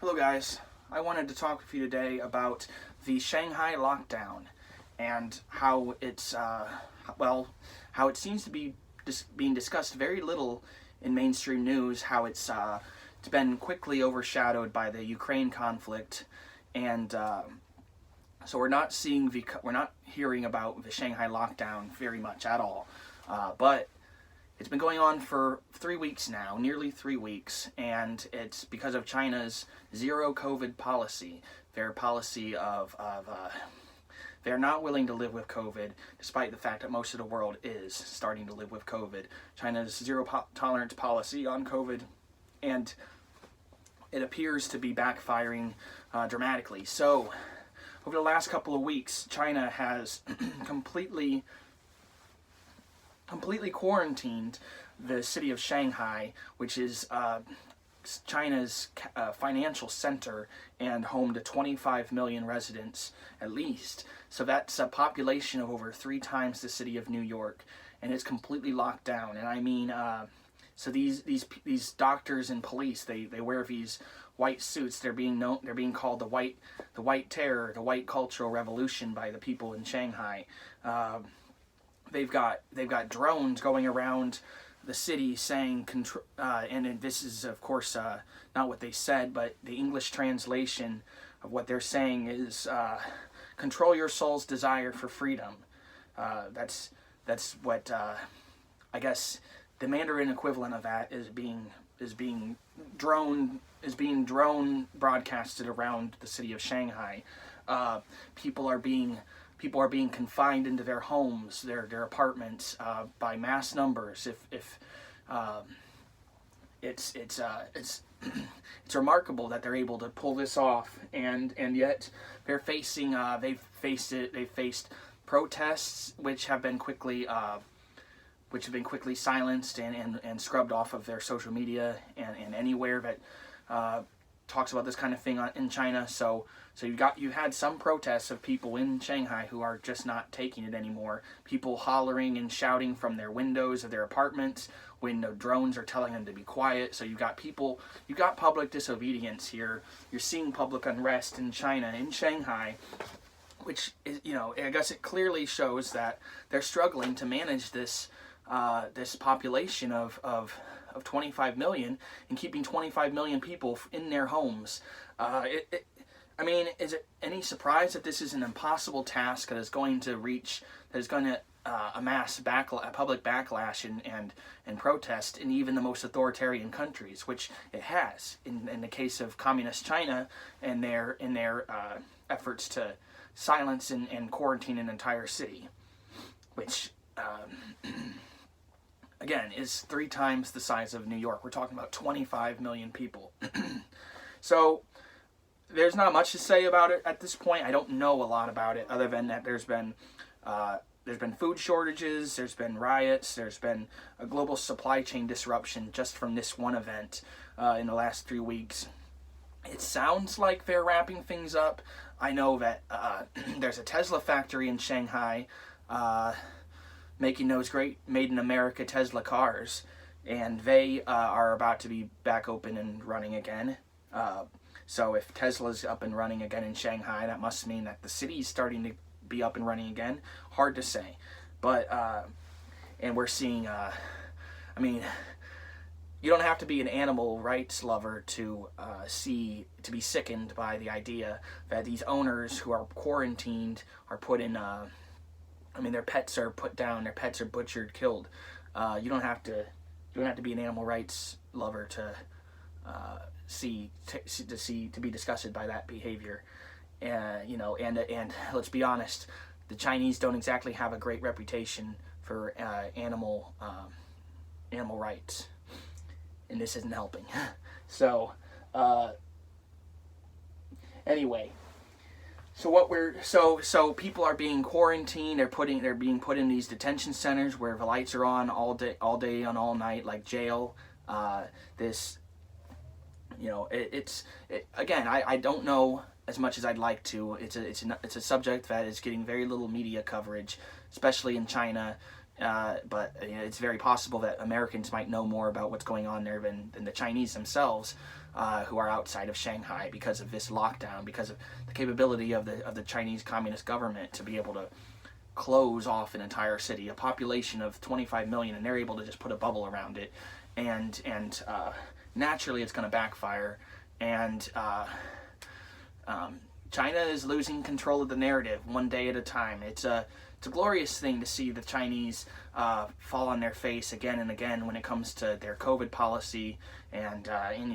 Hello guys, I wanted to talk with you today about the Shanghai lockdown and how how it seems to be being discussed very little in mainstream news, how it's been quickly overshadowed by the Ukraine conflict, and so we're not hearing about the Shanghai lockdown very much at all, but it's been going on for 3 weeks now, nearly 3 weeks, and it's because of China's zero COVID policy. Their policy of they're not willing to live with COVID, despite the fact that most of the world is starting to live with COVID. China's zero-tolerance policy on COVID, and it appears to be backfiring dramatically. So, over the last couple of weeks, China has completely quarantined the city of Shanghai, which is China's financial center and home to 25 million residents at least. So that's a population of over 3 times the city of New York, and it's completely locked down. And I mean, so these doctors and police, they wear these white suits. They're being called the white terror, the white cultural revolution by the people in Shanghai. They've got drones going around the city saying, and this is of course not what they said, but the English translation of what they're saying is, control your soul's desire for freedom. That's what I guess the Mandarin equivalent of that is being drone broadcasted around the city of Shanghai. People are being confined into their homes, their apartments, by mass numbers. It's it's remarkable that they're able to pull this off, and yet they're facing they've faced protests which have been quickly silenced and scrubbed off of their social media and anywhere that talks about this kind of thing in China. So you had some protests of people in Shanghai who are just not taking it anymore. People hollering and shouting from their windows of their apartments when the drones are telling them to be quiet. So you got public disobedience here. You're seeing public unrest in China, in Shanghai, which is, I guess it clearly shows that they're struggling to manage this population of 25 million and keeping 25 million people in their homes. I mean, is it any surprise that this is an impossible task that is going to amass public backlash and protest in even the most authoritarian countries, which it has in the case of communist China and their efforts to silence and quarantine an entire city, which again is 3 times the size of New York. We're talking about 25 million people. So there's not much to say about it at this point. I don't know a lot about it other than that there's been food shortages, there's been riots, there's been a global supply chain disruption just from this one event in the last 3 weeks. It sounds like they're wrapping things up. I know that there's a Tesla factory in Shanghai making those great made in America Tesla cars, and they are about to be back open and running again. So if Tesla's up and running again in Shanghai, that must mean that the city's starting to be up and running again. Hard to say. But, and we're seeing, I mean, you don't have to be an animal rights lover to be sickened by the idea that these owners who are quarantined are put in, their pets are put down, their pets are butchered, killed. You don't have to be an animal rights lover to be disgusted by that behavior. And let's be honest, the Chinese don't exactly have a great reputation for animal rights, and this isn't helping. So anyway, so people are being quarantined. They're being put in these detention centers where the lights are on all day and all night, like jail. Again, I don't know as much as I'd like to. It's a subject that is getting very little media coverage, especially in China but it's very possible that Americans might know more about what's going on there than the Chinese themselves, who are outside of Shanghai, because of this lockdown, because of the capability of the Chinese Communist government to be able to close off an entire city, a population of 25 million, and they're able to just put a bubble around it, and naturally it's going to backfire, and China is losing control of the narrative one day at a time. It's a glorious thing to see the Chinese fall on their face again and again when it comes to their COVID policy, and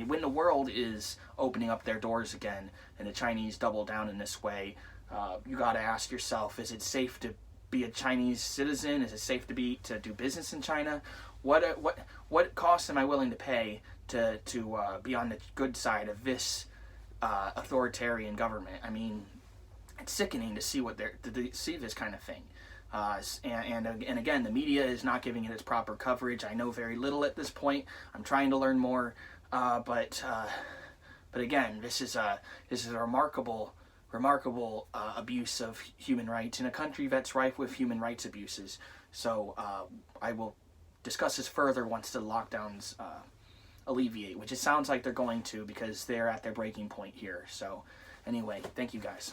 when the world is opening up their doors again and the Chinese double down in this way, you got to ask yourself, is it safe to be a Chinese citizen? Is it safe to do business in China? What costs am I willing to pay to be on the good side of this authoritarian government? I mean, it's sickening to see see this kind of thing. And again, the media is not giving it its proper coverage. I know very little at this point. I'm trying to learn more, but again, this is a remarkable abuse of human rights in a country that's rife with human rights abuses. So I will discuss this further once the lockdowns alleviate, which it sounds like they're going to, because they're at their breaking point here. So anyway, thank you guys.